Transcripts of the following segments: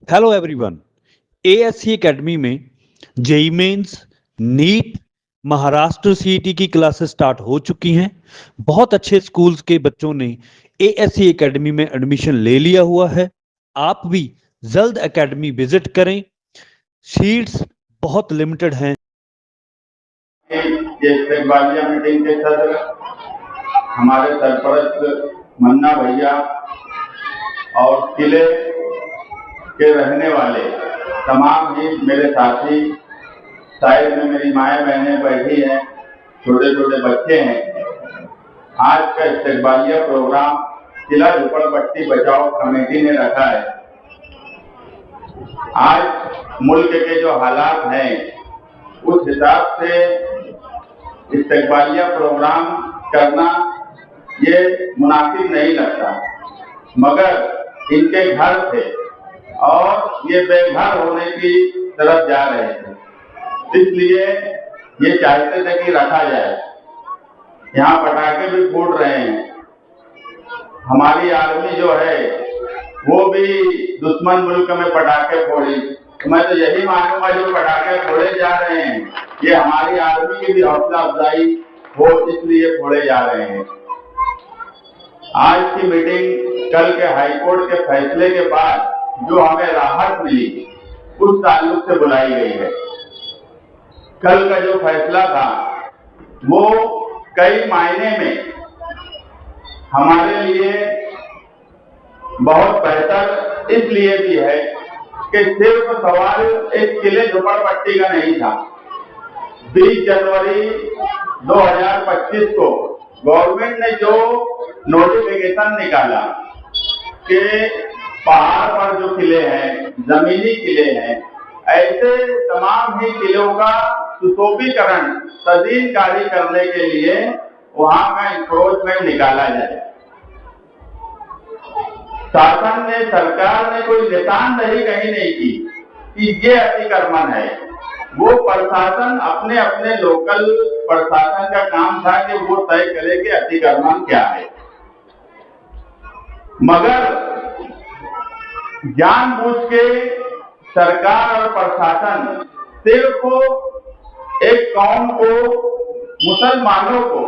Hello everyone. ASC academy में JEE mains, NEET, Maharashtra CET की classes start हो चुकी हैं। बहुत अच्छे स्कूल्स के बच्चों ने एएससी एकेडमी में एडमिशन ले लिया हुआ है। आप भी जल्द एकेडमी विजिट करें। सीट्स बहुत लिमिटेड हैं। ये इस्तेकबालिया मीटिंग के सदर हमारे सरपरस्त मन्ना भैया और किले के रहने वाले तमाम ही मेरे साथी, साइड में मेरी माएँ बहनें बैठी हैं, छोटे छोटे बच्चे हैं। आज का इस्तेकबालिया प्रोग्राम किला झोपड़पट्टी बचाओ कमेटी ने रखा है। आज मुल्क के जो हालात हैं उस हिसाब से इस्तेकबालिया प्रोग्राम करना ये मुनासिब नहीं लगता, मगर इनके घर थे और ये बेघर होने की तरफ जा रहे थे, इसलिए ये चाहते थे कि रखा जाए। यहाँ पटाखे भी फूट रहे हैं। हमारी आर्मी जो है वो भी दुश्मन मुल्क में पटाखे फोड़ी। मैं तो यही मानूंगा जो पटाखे फोड़े जा रहे हैं ये हमारी आर्मी की भी हौसला अफजाई हो, इसलिए फोड़े जा रहे हैं। आज की मीटिंग कल के हाईकोर्ट के फैसले के बाद जो हमें राहत मिली उस ताल्लुक से बुलाई गई है। कल का जो फैसला था वो कई मायने में हमारे लिए बहुत बेहतर इसलिए भी है कि सिर्फ सवाल एक किले झोपड़पट्टी का नहीं था। 20 जनवरी 2025 को गवर्नमेंट ने जो नोटिफिकेशन निकाला कि पहाड़ पर जो किले हैं, जमीनी किले हैं, ऐसे तमाम ही किलों का सुशोभीकरण तजीलकारी करने के लिए वहां का इंक्रोचमेंट निकाला जाए। शासन ने, सरकार ने कोई निशानदेही कहीं नहीं की कि ये अतिक्रमण है। वो प्रशासन अपने अपने लोकल प्रशासन का काम था कि वो तय करे कि अतिक्रमण क्या है, मगर जानबूझ के सरकार और प्रशासन सिर्फ एक कौम को, मुसलमानों को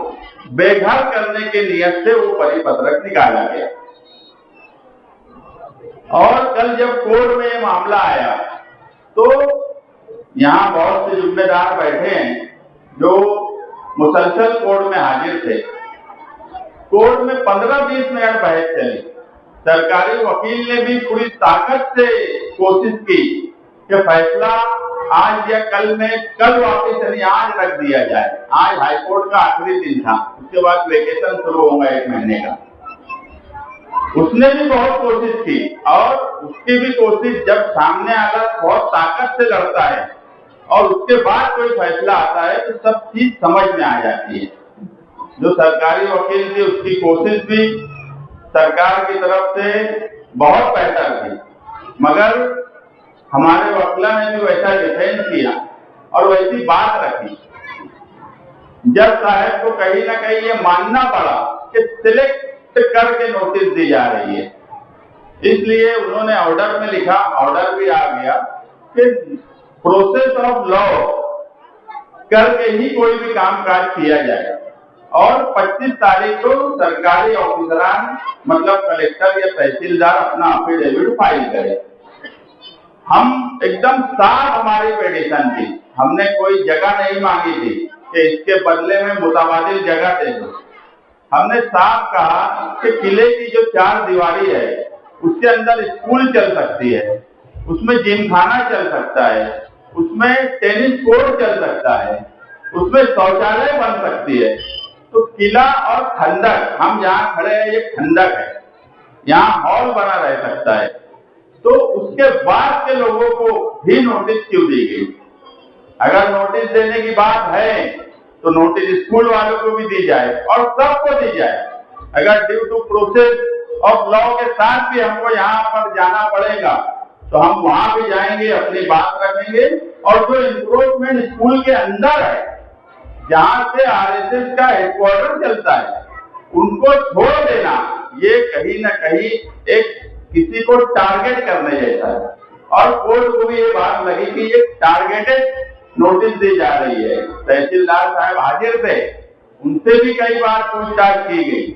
बेघर करने के नियत से वो परिपत्रक निकाला गया। और कल जब कोर्ट में ये मामला आया तो यहाँ बहुत से जिम्मेदार बैठे हैं जो मुसलसल कोर्ट में हाजिर थे। कोर्ट में 15-20 मिनट बहस चली। सरकारी वकील ने भी पूरी ताकत से कोशिश की कि फैसला आज या कल में, कल वापिस यानी आज रख दिया जाए। आज हाईकोर्ट का आखिरी दिन था, उसके बाद वेकेशन शुरू होगा 1 महीने का। उसने भी बहुत कोशिश की और उसकी भी कोशिश जब सामने आकर बहुत ताकत से लड़ता है और उसके बाद कोई फैसला आता है तो सब चीज समझ में आ जाती है। जो सरकारी वकील थी उसकी कोशिश भी सरकार की तरफ से बहुत बेहतर थी, मगर हमारे वकीला ने भी वैसा डिफेंस किया और वैसी बात रखी। जज साहब को कहीं ना कहीं ये मानना पड़ा कि सिलेक्ट करके नोटिस दी जा रही है, इसलिए उन्होंने ऑर्डर में लिखा, ऑर्डर भी आ गया कि प्रोसेस ऑफ लॉ करके ही कोई भी कामकाज किया जाए। और 25 तारीख को सरकारी ऑफिसरान मतलब कलेक्टर या तहसीलदार अपना अफिडेविट फाइल करे। हम एकदम साफ हमारी पिटीशन थी, हमने कोई जगह नहीं मांगी थी कि इसके बदले में मुतबादिल जगह दे दो। हमने साफ कहा कि किले की जो 4 दीवारी है उसके अंदर स्कूल चल सकती है, उसमें जिमखाना चल सकता है, उसमें टेनिस कोर्ट चल सकता है, उसमें शौचालय बन सकती है। तो किला और खंडक, हम जहाँ खड़े हैं ये खंडक है, यहाँ हॉल बना रह सकता है। तो उसके बाद के लोगों को भी नोटिस क्यों दी गई? अगर नोटिस देने की बात है तो नोटिस स्कूल वालों को भी दी जाए और सबको दी जाए। अगर due to process of law के साथ भी हमको यहाँ पर जाना पड़ेगा तो हम वहां भी जाएंगे, अपनी बात रखेंगे। और जो इंक्रोचमेंट स्कूल के अंदर है, जहां से आरएसएस का हेडक्वार्टर चलता है, उनको छोड़ देना ये कहीं ना कहीं एक किसी को टारगेट करने जैसा है। और कोर्ट को भी ये बात लगी कि ये टारगेटेड नोटिस दी जा रही है। तहसीलदार साहब हाजिर थे, उनसे भी कई बार पूछताछ की गई,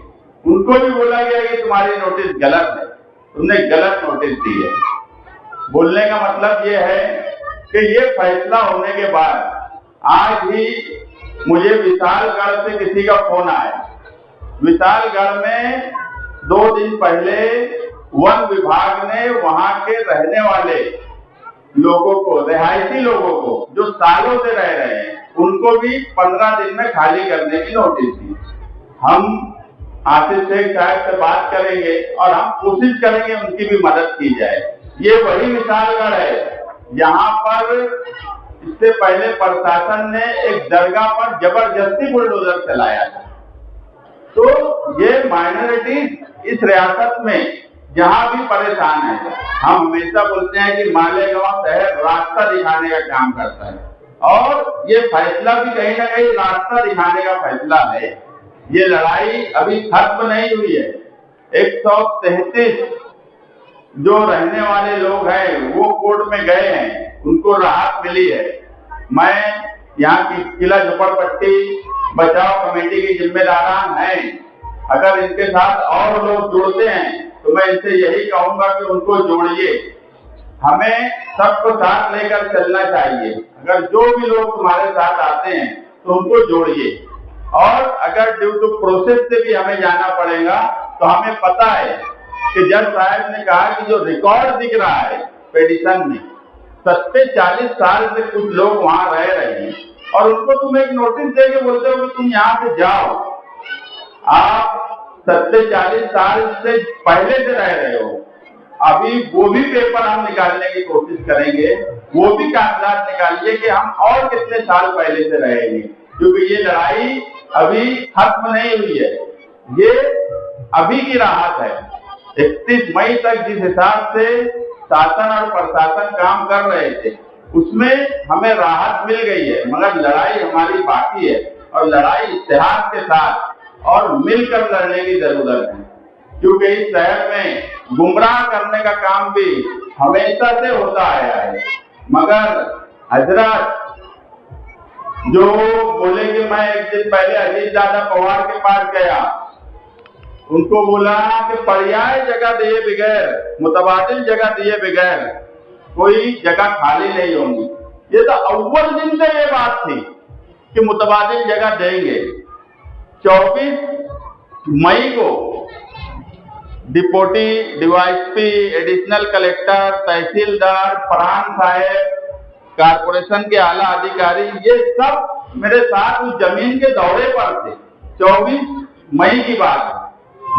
उनको भी बोला गया कि तुम्हारी नोटिस गलत है, तुमने गलत नोटिस दी है। बोलने का मतलब ये है कि ये फैसला होने के बाद आज ही मुझे विशालगढ़ से किसी का फोन आया। विशालगढ़ में 2 दिन पहले वन विभाग ने वहां के रहने वाले लोगों को, रिहायशी लोगों को जो सालों से रह रहे हैं, उनको भी 15 दिन में खाली करने की नोटिस दी। हम आसिफ शेख साहब से बात करेंगे और हम कोशिश करेंगे उनकी भी मदद की जाए। ये वही विशालगढ़ है जहां पर इससे पहले प्रशासन ने एक दरगाह पर जबरदस्ती बुलडोजर चलाया था। तो ये माइनॉरिटीज इस रियासत में जहां भी परेशान है, हम हमेशा बोलते हैं कि मालेगांव शहर रास्ता दिखाने का काम करता है और ये फैसला भी कहीं ना कहीं रास्ता दिखाने का फैसला है। ये लड़ाई अभी खत्म नहीं हुई है। 133 जो रहने वाले लोग हैं वो कोर्ट में गए हैं, उनको राहत मिली है। मैं यहाँ की किला झोपड़पट्टी बचाव कमेटी की जिम्मेदारान हैं, अगर इनके साथ और लोग जुड़ते हैं तो मैं इनसे यही कहूंगा कि उनको जोड़िए। हमें सबको साथ लेकर चलना चाहिए। अगर जो भी लोग तुम्हारे साथ आते हैं तो उनको जोड़िए, और अगर ड्यू टू प्रोसेस से भी हमें जाना पड़ेगा तो हमें पता है कि जज साहब ने कहा कि जो रिकॉर्ड दिख रहा है पेटिशन में, 40 साल से कुछ लोग वहां रह रहे हैं और उनको तुम एक नोटिस देके बोलते हो कि तुम यहाँ से जाओ। आप 40 साल से पहले से रह रहे हो। अभी वो भी पेपर हम निकालने की कोशिश करेंगे, वो भी कागजात निकालिए कि हम और कितने साल पहले से रहेंगे, क्योंकि ये लड़ाई अभी खत्म नहीं हुई है, ये अभी की राहत है। 31 मई तक जिस हिसाब से शासन और प्रशासन काम कर रहे थे उसमें हमें राहत मिल गई है, मगर लड़ाई हमारी बाकी है और लड़ाई इत्तेहाद के साथ और मिलकर लड़ने की जरूरत है, क्योंकि इस शहर में गुमराह करने का काम भी हमेशा से होता आया है। मगर हजरत जो बोले कि मैं एक दिन पहले अजीतजादा पवार के पास गया, उनको बोला कि पर्याय जगह दिए बगैर, मुतबादिल जगह दिए बगैर कोई जगह खाली नहीं होगी। ये तो अव्वल दिन से ये बात थी कि मुतबादिल जगह देंगे। 24 मई को डिप्टी डीवाईएसपी, एडिशनल कलेक्टर, तहसीलदार, फरहान साहब, कारपोरेशन के आला अधिकारी, ये सब मेरे साथ उस जमीन के दौरे पर थे। 24 मई की बात है,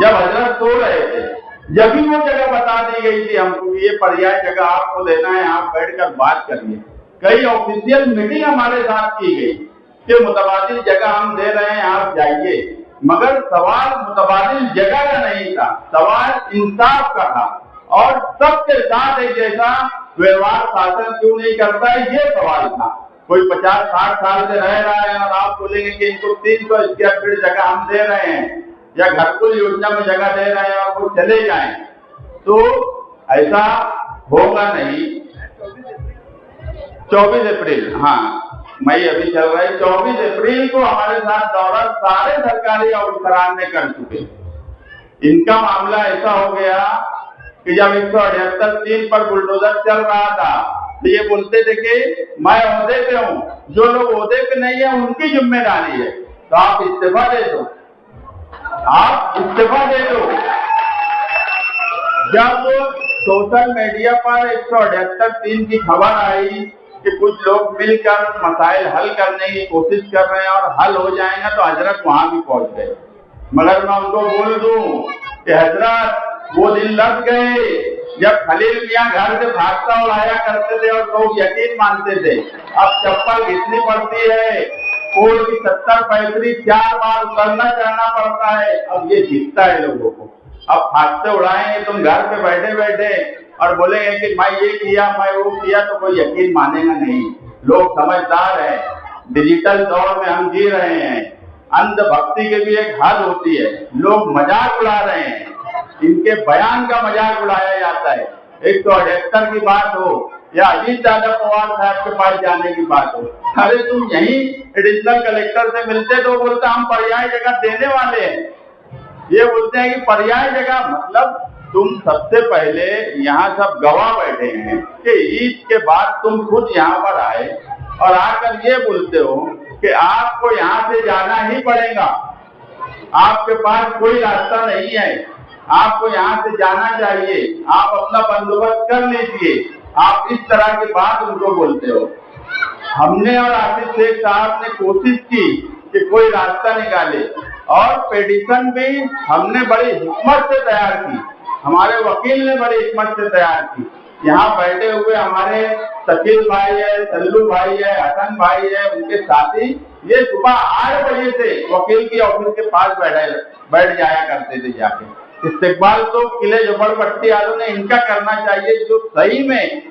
जब हजरत सो रहे थे, जब भी वो जगह बता दी गई थी हमको, ये पर्याय जगह आपको देना है, आप बैठकर बात करिए। कई ऑफिशियल मीटिंग हमारे साथ की गई कि मुतबादिल जगह हम दे रहे हैं, आप जाइए। मगर सवाल मुतबादिल जगह का नहीं था, सवाल इंसाफ का था, और सबके साथ एक जैसा व्यवहार शासन क्यों नहीं करता है, ये सवाल था। कोई 50-60 साल से रह रहा है और आप बोलेंगे कि इनको 300 स्क्वायर फीट जगह हम दे रहे हैं या घरकुल योजना में जगह दे रहे हैं और वो चले जाएं, तो ऐसा होगा नहीं। 24 अप्रैल, हाँ मई अभी चल रहा है, 24 अप्रैल को हमारे साथ दौरा सारे सरकारी अफसरान ने कर चुके। इनका मामला ऐसा हो गया कि जब 178(3) पर बुलडोजर चल रहा था तो ये बोलते थे कि मैं ओहदे पे हूँ, जो लोग ओहदे पे नहीं है उनकी जिम्मेदारी है, तो आप इस्तीफा दे दो, आप इस्तीफा दे दो। जब सोशल मीडिया पर 178(3) की खबर आई कि कुछ लोग मिलकर मसाइल हल करने की कोशिश कर रहे हैं और हल हो जाएगा, तो हजरत वहां भी पहुंच गए। मगर मैं उनको बोल दूं कि हजरत वो दिन लग गए जब खलील मियां घर से भागता उड़ाया करते थे और लोग यकीन मानते थे। अब चप्पल घिसनी पड़ती है, कोर्ट की 70 पैंतरी 4 बार उतरना चढ़ना पड़ता है, अब ये दिखता है लोगों को। अब भागते उड़ाएंगे तुम घर पे बैठे बैठे और बोलेंगे कि मैं ये किया मैं वो किया, तो कोई यकीन मानेगा नहीं। लोग समझदार हैं, डिजिटल दौर में हम जी रहे हैं, अंधभक्ति की भी एक हद होती है। लोग मजाक उड़ा रहे हैं, इनके बयान का मजाक उड़ाया जाता है, 178 की बात हो या अजीत यादव पवार साहब के पास जाने की बात हो, अरे तुम यही एडिशनल कलेक्टर से मिलते तो बोलते हम पर्याय जगह देने वाले हैं। ये बोलते हैं कि पर्याय जगह, मतलब तुम सबसे पहले यहाँ सब गवाह बैठे हैं कि ईद के बाद तुम खुद यहाँ पर आए और आकर ये बोलते हो कि आपको यहाँ से जाना ही पड़ेगा, आपके पास कोई रास्ता नहीं है, आपको यहाँ से जाना चाहिए, आप अपना बंदोबस्त कर लीजिए। आप इस तरह की बात उनको बोलते हो। हमने और आसिफ शेख साहब ने कोशिश की कि कोई रास्ता निकाले और पिटीशन भी हमने बड़ी हिम्मत से तैयार की, हमारे वकील ने बड़ी हिम्मत से तैयार की। यहाँ बैठे हुए हमारे शकील भाई है, सल्लू भाई है, हसन भाई है, उनके साथी ये सुबह 8 बजे से वकील की ऑफिस के पास बैठ जाया करते थे जाके। इस्तेकबाल तो किले झोपड़पट्टी वालों ने इनका करना चाहिए, जो सही में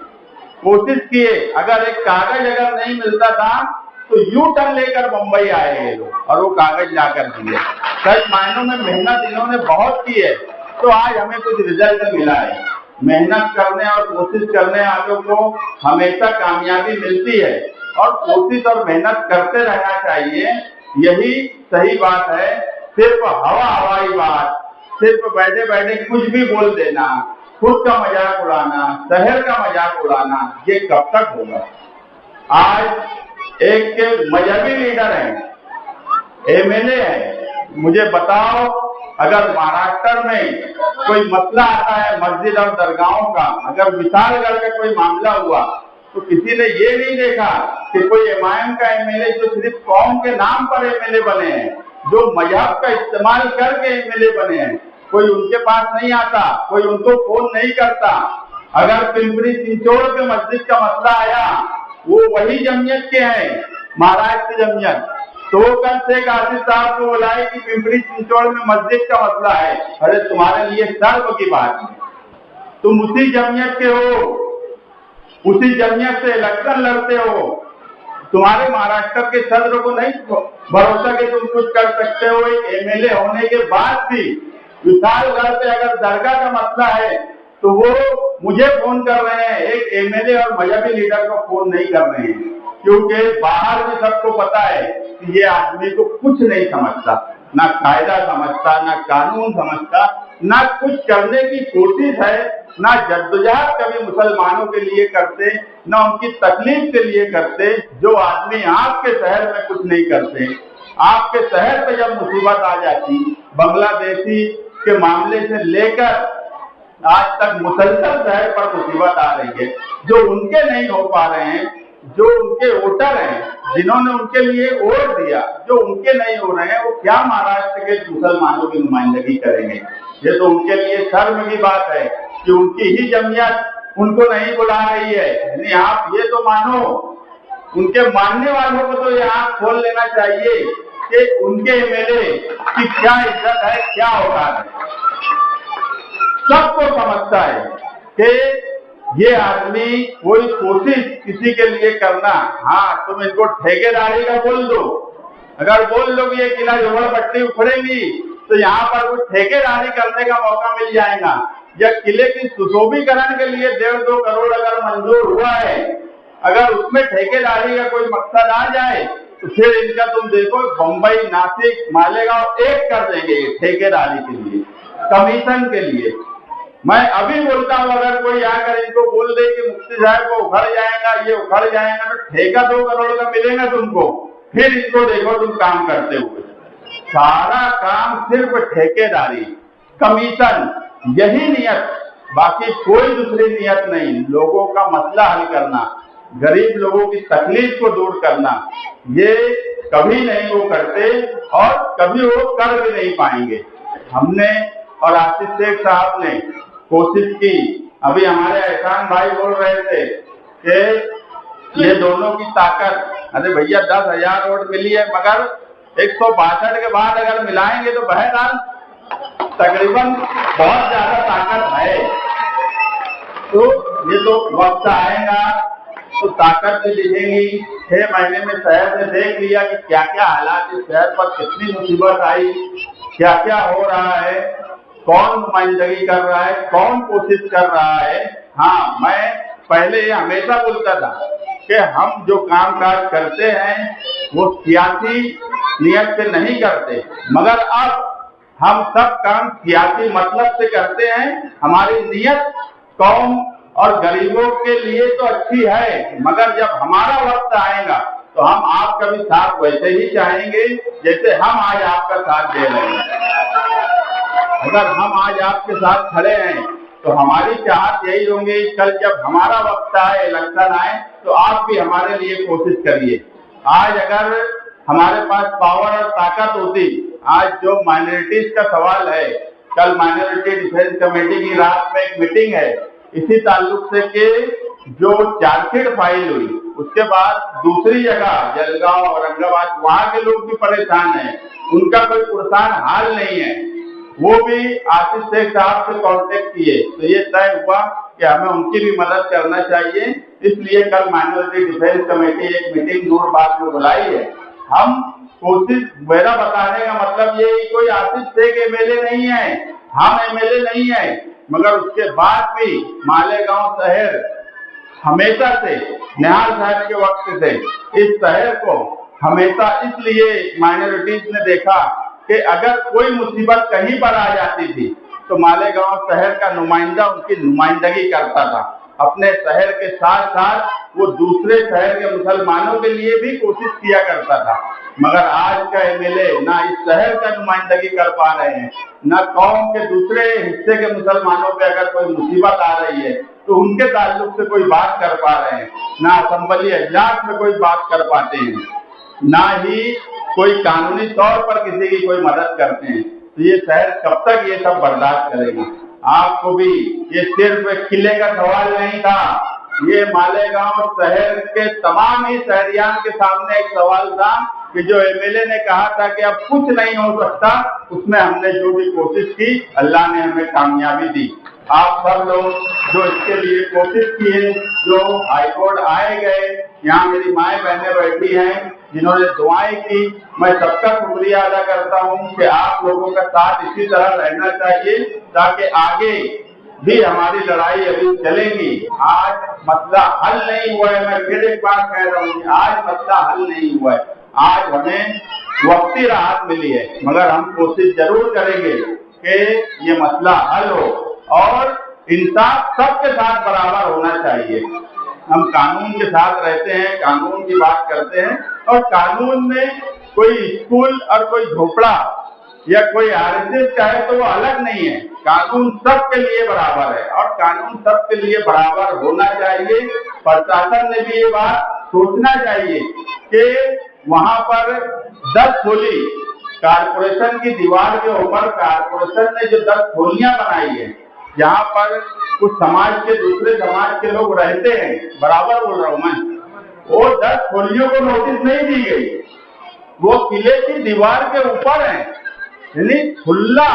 कोशिश किए। अगर एक कागज अगर नहीं मिलता था तो यू टर्न लेकर मुंबई आए ये लोग और वो कागज लाकर दिए। सच मायनों में मेहनत इन्होंने बहुत की है, तो आज हमें कुछ रिजल्ट मिला है। मेहनत करने और कोशिश करने वालों को हमेशा कामयाबी मिलती है और कोशिश और मेहनत करते रहना चाहिए, यही सही बात है। सिर्फ हवाई बात, सिर्फ बैठे बैठे कुछ भी बोल देना, खुद का मजाक उड़ाना, शहर का मजाक उड़ाना, ये कब तक होगा। आज एक के मजहबी लीडर हैं, एमएलए है, मुझे बताओ अगर महाराष्ट्र में कोई मसला आता है मस्जिद और दरगाहों का, अगर विशालगढ़ में कोई मामला हुआ तो किसी ने ये नहीं देखा कि कोई एमआईएम का एमएलए जो सिर्फ कौम के नाम पर एमएलए बने हैं, जो मजहब का इस्तेमाल करके एमएलए बने हैं, कोई उनके पास नहीं आता, कोई उनको फोन नहीं करता। अगर पिंपरी चिंचोड़ पे मस्जिद का मसला आया, वो वही जमीयत के हैं, महाराष्ट्र की जमीयत, तो कल शेख आसिफ साहब को बुलाए कि पिंपरी चिंचोड़ में मस्जिद का मसला है। अरे तुम्हारे लिए सर्व की बात है, तुम उसी जमीयत के हो, उसी जमीयत से इलेक्शन लड़ते हो। तुम्हारे महाराष्ट्र के सदर को नहीं भरोसा कि तुम कुछ कर सकते हो। एक एमएलए होने के बाद भी विशालगढ़ पे अगर दरगाह का मसला है तो वो मुझे फोन कर रहे हैं, एक एमएलए और मजहबी लीडर को फोन नहीं कर रहे हैं, क्योंकि बाहर भी सबको पता है कि ये आदमी को कुछ नहीं समझता, ना कायदा समझता, ना कानून समझता, ना कुछ करने की कोशिश है, ना जद्दोजहद कभी मुसलमानों के लिए करते, ना उनकी तकलीफ के लिए करते। जो आदमी आपके शहर में कुछ नहीं करते, आपके शहर पे जब मुसीबत आ जाती, बांग्लादेशी के मामले से लेकर आज तक मुसलसल शहर पर मुसीबत आ रही है, जो उनके नहीं हो पा रहे हैं, जो उनके वोटर हैं, जिन्होंने उनके लिए वोट दिया, जो उनके नहीं हो रहे हैं, वो क्या महाराष्ट्र के मुसलमानों की नुमाइंदगी करेंगे। ये तो उनके लिए शर्म की बात है कि उनकी ही जमीयत उनको नहीं बुला रही है। यानी आप ये तो मानो, उनके मानने वालों को तो ये आंख खोल लेना चाहिए कि उनके एमएलए की क्या इज्जत है, क्या औकात है। सबको समझता है कि ये आदमी कोई कोशिश किसी के लिए करना, हाँ तुम इनको ठेकेदारी का बोल दो, अगर बोल दो कि ये किला झोपड़पट्टी उखड़ेगी तो यहाँ पर कुछ ठेकेदारी करने का मौका मिल जाएगा, या किले की सुशोभीकरण के लिए 1.5-2 करोड़ अगर मंजूर हुआ है, अगर उसमें ठेकेदारी का कोई मकसद आ जाए तो फिर इनका तुम देखो बम्बई, नासिक, मालेगांव एक कर देंगे ठेकेदारी के लिए, कमीशन के लिए। मैं अभी बोलता हूं अगर कोई आकर इनको बोल दे कि मुफ्ती साहब को उखड़ जाएगा, ये उखड़ जाएगा, तो ठेका 2 करोड़ का मिलेगा तुमको, फिर इनको देखो तुम काम करते हुए। सारा काम सिर्फ ठेकेदारी, कमीशन, यही नियत, बाकी कोई दूसरी नियत नहीं। लोगों का मसला हल करना, गरीब लोगों की तकलीफ को दूर करना, ये कभी नहीं वो करते और कभी वो कर भी नहीं पाएंगे। हमने और आसिफ शेख साहब ने कोशिश की। अभी हमारे एहसान भाई बोल रहे थे कि ये दोनों की ताकत, अरे भैया 10,000 वोट मिली है, मगर 162 के बाद अगर मिलाएंगे तो बहरहाल तकरीबन बहुत ज्यादा ताकत है। तो ये तो वक्त आएगा तो ताकत भी दिखेगी। 6 महीने में शहर ने देख लिया कि क्या क्या हालात, इस शहर पर कितनी मुसीबत आई, क्या क्या हो रहा है, कौन नुमाइंदगी कर रहा है, कौन कोशिश कर रहा है। हाँ, मैं पहले ये हमेशा बोलता था कि हम जो काम काज करते हैं वो सियासी नियत से नहीं करते, मगर अब हम सब काम सियासी मतलब से करते हैं। हमारी नियत कौम और गरीबों के लिए तो अच्छी है, मगर जब हमारा वक्त आएगा तो हम आपका भी साथ वैसे ही चाहेंगे जैसे हम आज आपका साथ दे रहे हैं। अगर हम आज आपके साथ खड़े हैं तो हमारी चाहत यही होंगी, कल जब हमारा वक्त आए, इलेक्शन आए, तो आप भी हमारे लिए कोशिश करिए। आज अगर हमारे पास पावर और ताकत होती, आज जो माइनॉरिटीज का सवाल है, कल माइनॉरिटी डिफेंस कमेटी की रात में एक मीटिंग है इसी ताल्लुक से कि जो चार्जशीट फाइल हुई उसके बाद दूसरी जगह जलगांव, औरंगाबाद, वहां के लोग भी परेशान हैं, उनका कोई पुरसान हाल नहीं है। वो भी आशीष शेख साहब से कांटेक्ट किए तो ये तय हुआ कि हमें उनकी भी मदद करना चाहिए, इसलिए कल माइनॉरिटी डिफेंस कमेटी एक मीटिंग नूरबाग में बुलाई है। हम कोशिश, मेरा बताने का मतलब ये कोई आशीष शेख एमएलए नहीं है, हम एमएलए नहीं है, मगर उसके बाद भी मालेगांव शहर हमेशा से, निहाल साहब के वक्त से इस शहर को हमेशा इसलिए माइनॉरिटीज ने देखा कि अगर कोई मुसीबत कहीं पर आ जाती थी तो मालेगांव शहर का नुमाइंदा उनकी नुमाइंदगी करता था। अपने शहर के साथ साथ वो दूसरे शहर के मुसलमानों के लिए भी कोशिश किया करता था, मगर आज का एमएलए ना इस शहर का नुमाइंदगी कर पा रहे हैं, ना कौम के दूसरे हिस्से के मुसलमानों पे अगर कोई मुसीबत आ रही है तो उनके ताल्लुक से कोई बात कर पा रहे हैं, ना असेंबली इजलास में कोई बात कर पाते हैं, ना ही कोई कानूनी तौर पर किसी की कोई मदद करते हैं। तो ये शहर कब तक ये सब बर्दाश्त करेगा? आपको भी ये सिर्फ किले का सवाल नहीं था, ये मालेगांव शहर के तमाम ही शहरियान के सामने एक सवाल था कि जो एमएलए ने कहा था कि अब कुछ नहीं हो सकता, उसमें हमने जो भी कोशिश की अल्लाह ने हमें कामयाबी दी। आप सब लोग जो इसके लिए कोशिश किए, जो हाईकोर्ट आए गए, यहाँ मेरी माएँ बहनें बैठी हैं जिन्होंने दुआएं की, मैं सबका शुक्रिया अदा करता हूँ कि आप लोगों का साथ इसी तरह रहना चाहिए ताकि आगे भी हमारी लड़ाई अभी चलेगी। आज मसला हल नहीं हुआ है, मैं फिर एक बार कह रहा हूँ, आज मसला हल नहीं हुआ है, आज हमें वक्ती राहत मिली है, मगर हम कोशिश जरूर करेंगे कि ये मसला हल हो और इंसाफ सबके साथ बराबर होना चाहिए। हम कानून के साथ रहते हैं, कानून की बात करते हैं, और कानून में कोई स्कूल और कोई झोपड़ा या कोई आरएसएस का है तो वो अलग नहीं है, कानून सबके लिए बराबर है और कानून सबके लिए बराबर होना चाहिए। प्रशासन ने भी ये बात सोचना चाहिए कि वहां पर 10 खोली कारपोरेशन की दीवार के ऊपर कारपोरेशन ने जो 10 खोलियां बनाई है, जहाँ पर कुछ समाज के दूसरे समाज के लोग रहते हैं, बराबर बोल रहा हूं मैं, वो 10 खोलियों को नोटिस नहीं दी गई, वो किले की दीवार के ऊपर है, यानी खुला।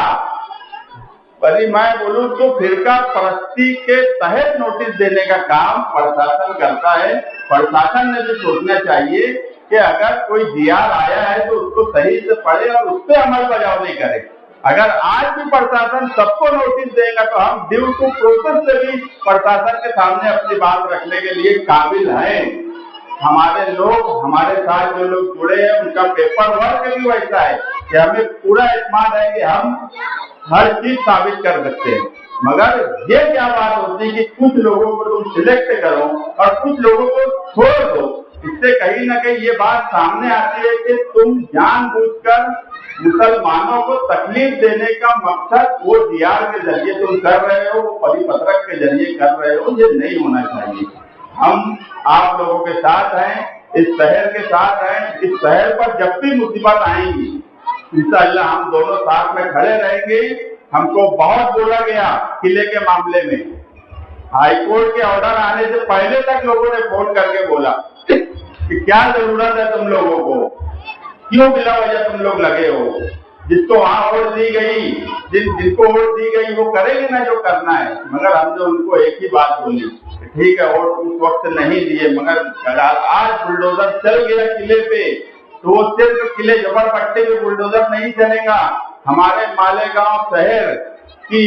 यदि मैं बोलूं तो फिरका परस्ती के तहत नोटिस देने का काम प्रशासन करता है। प्रशासन ने भी सोचना चाहिए कि अगर कोई जीआर आया है तो उसको सही से पढ़े और उस पर अमल बजावनी करे। अगर आज भी प्रशासन सबको नोटिस देगा तो हम ड्यू टू प्रोसेस से भी प्रशासन के सामने अपनी बात रखने के लिए काबिल हैं। हमारे लोग, हमारे साथ जो लोग जुड़े हैं, उनका पेपर वर्क भी वैसा है कि हमें पूरा एतमाद है कि हम हर चीज साबित कर सकते हैं। मगर ये क्या बात होती है कि कुछ लोगों को तुम सिलेक्ट करो और कुछ लोगों को छोड़ दो, इससे कहीं ना कहीं ये बात सामने आती है कि तुम जानबूझकर मुसलमानों को तकलीफ देने का मकसद वो जीआर के जरिए तुम कर रहे हो, वो परिपत्रक के जरिए कर रहे हो, ये नहीं होना चाहिए। हम आप लोगों के साथ हैं, इस शहर के साथ हैं, इस शहर पर जब भी मुसीबत आएंगी इंशाअल्लाह हम दोनों साथ में खड़े रहेंगे। हमको बहुत बोला गया किले के मामले में, हाईकोर्ट के ऑर्डर आने से पहले तक लोगों ने फोन करके बोला कि क्या जरूरत है तुम लोगों को, क्यों बिला वजह तुम लोग लगे हो, जिसको वहां वोट दी गई, जिनको वोट दी गई वो करेंगे ना जो करना है। मगर हमने उनको एक ही बात बोली, ठीक है वोट उस वक्त नहीं दिए, मगर आज बुलडोजर चल गया किले पे तो वो सिर्फ किले झोपड़पट्टी में बुलडोजर नहीं चलेगा, हमारे मालेगांव शहर की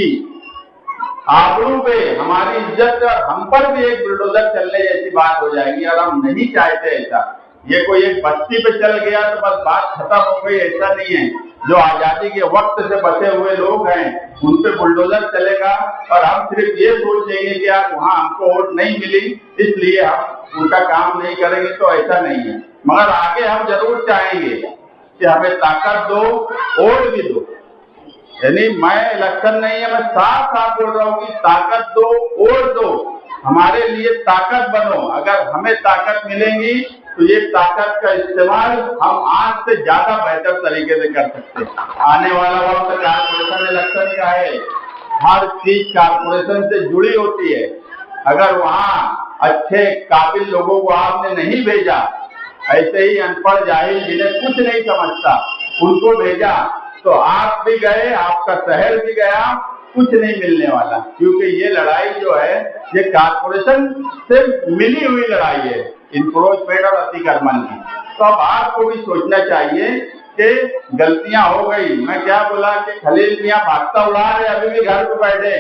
आबरू पे, हमारी इज्जत और हम पर भी एक बुलडोजर चलने जैसी बात हो जाएगी और हम नहीं चाहते ऐसा। ये कोई एक बस्ती पे चल गया तो बस बात खत्म हो गई, ऐसा नहीं है। जो आजादी के वक्त से बचे हुए लोग हैं उन पे बुलडोजर चलेगा और हम सिर्फ ये सोचेंगे कि यार वहां हमको वोट नहीं मिली इसलिए हम उनका काम नहीं करेंगे, तो ऐसा नहीं है। मगर आगे हम जरूर चाहेंगे कि हमें ताकत दो, वोट भी दो। यानी मैं इलेक्शन नहीं है, मैं साफ साफ बोल रहा हूँ कि ताकत दो, वोट दो, हमारे लिए ताकत बनो। अगर हमें ताकत मिलेगी तो ये ताकत का इस्तेमाल हम आज से ज्यादा बेहतर तरीके से कर सकते हैं। आने वाला वक्त कारपोरेशन इलेक्शन का है, हर चीज कारपोरेशन से जुड़ी होती है। अगर वहाँ अच्छे काबिल लोगों को आपने नहीं भेजा, ऐसे ही अनपढ़ जाहिल जिन्हें कुछ नहीं समझता उनको भेजा, तो आप भी गए, आपका शहर भी गया, कुछ नहीं मिलने वाला। क्योंकि ये लड़ाई जो है ये कारपोरेशन से मिली हुई लड़ाई है, इंक्रोचमेंट और अतिक्रमण की। तो अब आपको भी सोचना चाहिए कि गलतियां हो गई। मैं क्या बोला कि खलील मियां भागता उड़ा रहे, अभी भी घर पे बैठे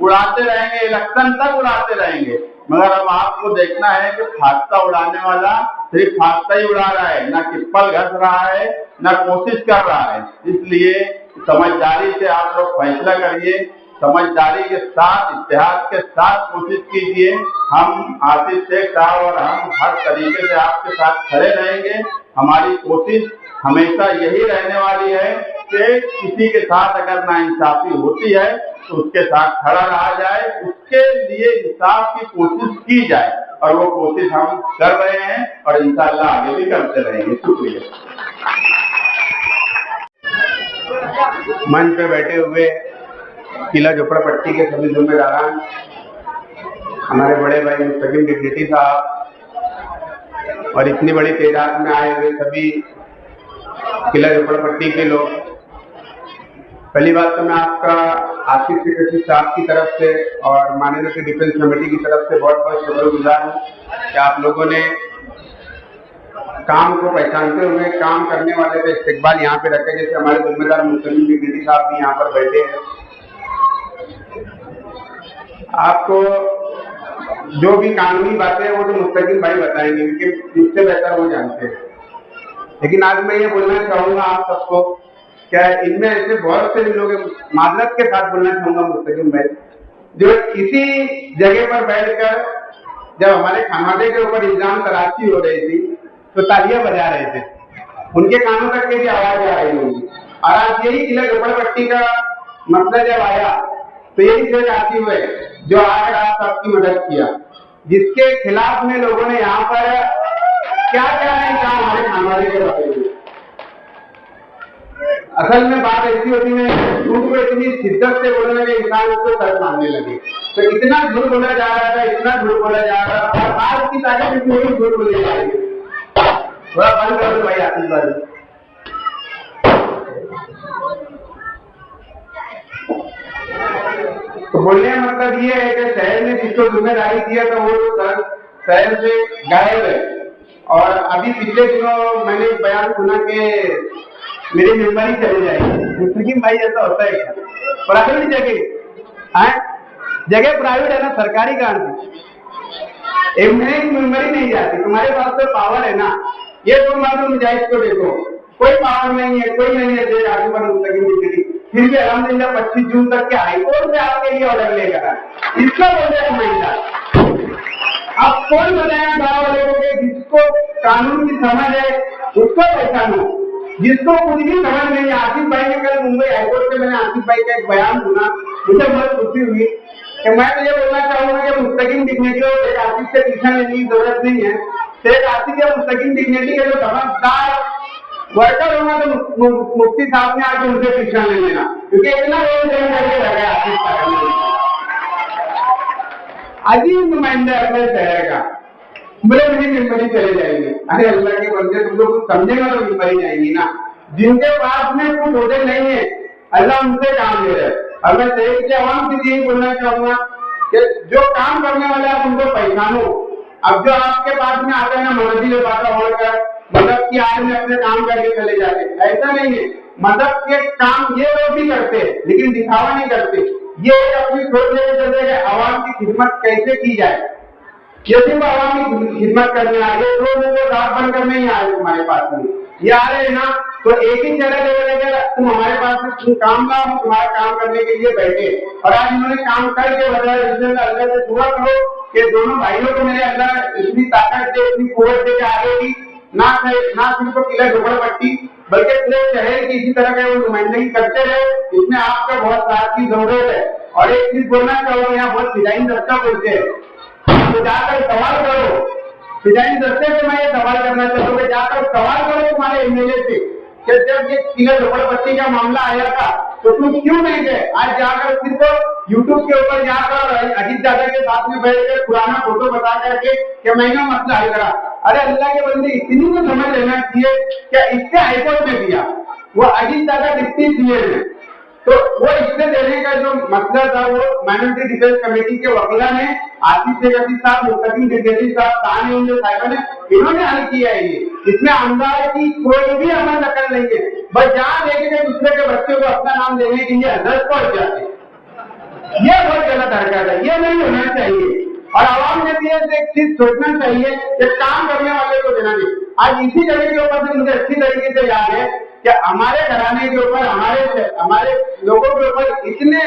उड़ाते रहेंगे, इलेक्शन तक उड़ाते रहेंगे। मगर अब आपको देखना है कि भागता उड़ाने वाला सिर्फ भागता ही उड़ा रहा है, ना किप्पल घस रहा है, ना कोशिश कर रहा है। इसलिए समझदारी से आप लोग फैसला करिए, समझदारी के साथ, इत्तेहाद के साथ कोशिश कीजिए। हम आतिश शेख साहब और हम हर तरीके से आपके साथ खड़े रहेंगे। हमारी कोशिश हमेशा यही रहने वाली है कि किसी के साथ अगर नाइंसाफी होती है तो उसके साथ खड़ा रहा जाए, उसके लिए इंसाफ की कोशिश की जाए, और वो कोशिश हम कर रहे हैं और इंशाअल्लाह आगे भी करते रहेंगे। शुक्रिया। मंच पे बैठे हुए किला झोपड़पट्टी के सभी जिम्मेदारान, हमारे बड़े भाई मुस्तकिम डिग्निटी साहब और इतनी बड़ी तादाद में आए हुए सभी किला झोपड़पट्टी के लोग, पहली बात तो मैं आपका आसिफ सेक्रेटरी साहब की तरफ से और माननीय डिफेंस कमेटी की तरफ से बहुत बहुत शुक्रगुजार हूँ कि आप लोगों ने काम को पहचानते हुए काम करने वाले का इस्तेकबाल यहाँ पे रखे। जैसे हमारे जिम्मेदार मुस्तकिम डिग्निटी साहब भी यहाँ पर बैठे हैं। आपको जो भी कानूनी बातें हैं वो तो मुस्तकिम भाई बताएंगे क्योंकि इससे बेहतर वो जानते हैं। लेकिन आज मैं ये बोलना चाहूंगा आप सबको, क्या इनमें ऐसे बहुत से लोग, माजरत के साथ बोलना चाहूंगा मुस्तकिम भाई, जो इसी जगह पर बैठकर जब हमारे खानादे के ऊपर इल्जाम तराशी हो रही थी तो तालियां बजा रहे थे, उनके कानों तक की भी आवाज आ रही होगी। और आज यही किला झोपड़पट्टी का मसला जब आया तो यही सोच आती हुए जो आकर आप सबकी मदद किया, जिसके खिलाफ में लोगों ने यहाँ पर क्या क्या नहीं कहा हमारे खानवाले के बारे में। असल में बात ऐसी होती है, झूठ को इतनी शिद्दत से बोलने के इंसान उसको सच मानने लगे। तो इतना झूठ बोला जा रहा था, इतना झूठ बोला जा रहा था, और आज की ताकत इतनी झूठ बोले जा रही है। थोड़ा बंद कर दो भाई आतिश भाई। तो बोलने का मतलब ये है कि शहर ने जिसको जिम्मेदारी दिया था वो शहर से गायब है। और अभी पिछले दिनों मैंने एक बयान सुना कि मेरी मेम्बरी चली जाएगी। मुस्तकिम भाई ऐसा होता है क्या? प्राइवेट जगह है, जगह प्राइवेट है ना, सरकारी काम की मेम्बरी नहीं जाती। तुम्हारे पास तो पावर है ना, ये तो मालूम जाए इसको देखो, कोई पावर नहीं है, कोई नहीं है जो आगे बढ़ मुस्तकिम। फिर भी अल्हम्दुलिल्लाह 25 जून तक के हाईकोर्ट से आपके लिए ऑर्डर लेकर आए, इसका बोलते हैं महिला। अब कौन बताया गाँव वाले को कि जिसको कानून की समझ है उसको पहचानो, जिसको कुछ भी समझ नहीं है। आसिफ भाई ने कल मुंबई हाईकोर्ट से मैंने आसिफ भाई का एक बयान सुना, मुझे बहुत खुशी हुई कि मैं तो ये बोलना चाहूंगा कि मुस्तकिम डिग्निटी और शेख आसिफ से पीछा लेने की जरूरत नहीं है। शेख आसिफ या मुस्तकिम डिग्निटी के जो समझदार वर्कर होगा तो मुफ्ती साहब ने आके उनसे पीछा ले लेना, क्योंकि इतना रोल करके लगा आसिफ का अजीब नुमाइंदा अपने शहर का। बोले मेरी मेम्बरी चले जाएंगे। अरे अल्लाह के बंदे, तुम लोग समझेगा तो मेम्बरी जाएंगी ना। जिनके पास में कुछ होते नहीं है अल्लाह उनसे काम ले रहे। और मैं शहर के आवाम से यही बोलना चाहूंगा कि जो काम करने वाले आप उनको पहचानो। अब जो आपके पास में आते हैं ना मददी बातें होकर मदद की आड़ में अपने काम करके चले जाते, ऐसा नहीं है। मदद के काम ये लोग भी करते लेकिन दिखावा नहीं करते। ये अपनी सोच लेके चल रहे हैं आवाम की खिदमत कैसे की जाए। यदि वो आवाम की खिदमत करने आ गए तो वो रात बंद करने ही आए तुम्हारे पास में, ये आ रहे हैं ना, तो एक ही चेहरा लेकर तुम हमारे पास में तुम काम ना हो, तुम्हारा काम करने के लिए बैठे। और आज इन्होंने काम करके बताया अल्लाह से दुआ करो कि दोनों भाइयों को मेरे अल्लाह इतनी ताकत दे, इतनी कुव्वत दे के आगे भी ना सिर्फ किला झोपड़पट्टी बल्कि पूरे शहर की इसी तरह का वो नुमाइंदगी करते रहे। इसमें आपका बहुत साथ की जरूरत है। और एक चीज बोलना चाहूंगा, यहाँ बहुत डिजाइन दस्ता बोलते हैं, तो जाकर सवाल करो। डिजाइन दस्ते से मैं ये सवाल करना चाहूंगा, जाकर सवाल करो तुम्हारे एमएलए से कि जब ये किला झोपड़पट्टी का मामला आया था तो तुम क्यों नहीं गए। आज जाकर सिर्फ यूट्यूब के ऊपर जाकर अजीत दादा के साथ में बैठकर पुराना फोटो बता करके कि मैंने मसला हल करा। अरे अल्लाह के बंदे इतनी तो समझ लेना चाहिए क्या इससे हाईकोर्ट में दिया, वो अजीत दादा डिप्टी सीएम है, तो वो इससे देने का जो मसला था वो माइनॉरिटी डिफेंस कमेटी के वकीला ने आशीष शेखर साहब, मुस्तकीम त्रिवेदी साहब, तान साहब ने इन्होंने हल किया है। इसमें आमदार की कोई भी अमल दखल नहीं है, बस जहां देखेंगे दूसरे के बच्चों को अपना नाम देने के लिए हजरत पहुंच जाते हैं। ये बहुत गलत हरकत है, ये नहीं होना चाहिए। और आवाम ने भी एक चीज सोचना चाहिए कि काम करने वाले को देना नहीं। आज इसी जगह के ऊपर से मुझे अच्छी तरीके से याद है कि हमारे घराने के ऊपर हमारे लोगों के ऊपर इतने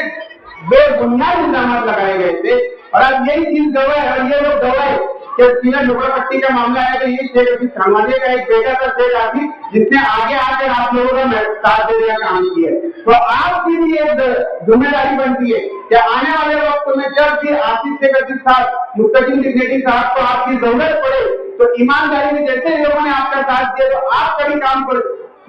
बेबुनियाद इल्जाम लगाए गए थे, और आज यही चीज गवाह और ये लोग गवाह कि किला झोपड़पट्टी का मामला है तो ये शेख हफीज खानवानी का एक बेटा था शेख हाफिज, जिसने आगे आकर आप लोगों का साथ देने का काम किया। तो आपकी भी एक जिम्मेदारी बनती है कि आने वाले वक्त में जब भी आशीष शेखर साहब, मुस्तकीम त्रिवेदी साहब को आपकी जरूरत पड़े तो ईमानदारी में जैसे लोगों ने आपका साथ दिया तो आपका भी काम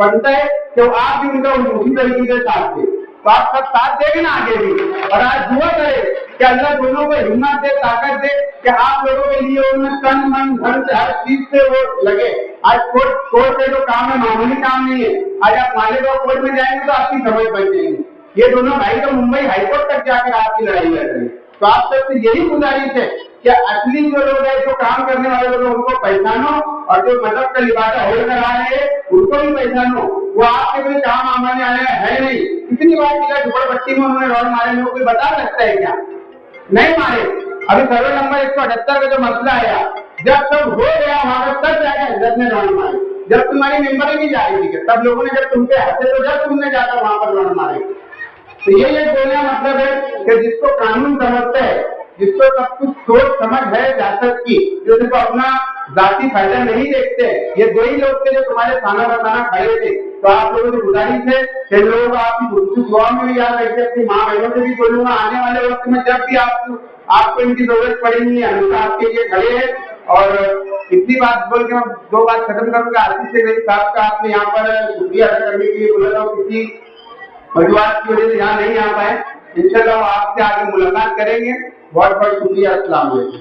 बनता है कि आप भी उनका उसी तरीके से साथ दे, तो आप सब साथ देंगे ना आगे भी। और आज दुआ करे कि अल्लाह दोनों को हिम्मत दे, ताकत दे कि आप लोगों के लिए उनमें तन मन धन से हर चीज से वो लगे। आज कोर्ट के जो काम है मामूली काम नहीं है। आज आप मालेगांव कोर्ट में जाएंगे तो आपकी समझ बन जाएंगे। ये दोनों भाई तो मुंबई हाईकोर्ट तक जाकर आपकी लड़ाई लड़ रहे हैं। तो आप सबसे यही गुजारिश है कि असली जो लोग हैं, जो काम करने वाले लोग, उनको पहचानो, और जो मदद का लिबासा होल्ड करा रहे हैं उनको भी पहचानो। वो आपके कोई काम आने आया है नहीं। इतनी बार किला झोपड़पट्टी में उन्होंने रॉड मारे, लोग कोई बता सकता है क्या? नहीं मारे। अभी सर्वे नंबर 178 का जो मसला आया, जब सब हो गया वहां पर तब जाकर हजरत ने रॉड मारे, जब तुम्हारी मेंबर नहीं जा रही थी तब लोगों ने जब तुम पे हंसे तो जब तुमने जाकर वहां पर रॉड मारे। तो ये बोलने का मतलब है कि जिसको कानून समझता है, जिसको सब कुछ सोच समझ है सियासत की, जो सिर्फ अपना जाति फायदा नहीं देखते, ये दो ही लोग थे जो तुम्हारे खाना बताना खड़े थे। तो आप लोगों से गुजारिश है कि लोग आपकी दुआ में भी याद रखिए, अपनी माँ बहनों से भी बोलूंगा आने वाले वक्त में जब भी आपको इनकी जरूरत पड़ेगी हमेशा आपके लिए खड़े हैं। और इतनी बात बोल के मैं दो बात खत्म करूंगा। आशीष शेखर साहब का आपने यहाँ पर शुक्रिया अदा करने के लिए बोला था, किसी मजबूत की वजह से यहाँ नहीं आ पाए। इंशाल्लाह आपसे आगे मुलाकात करेंगे। बहुत बहुत शुक्रिया। अस्सलाम वालेकुम।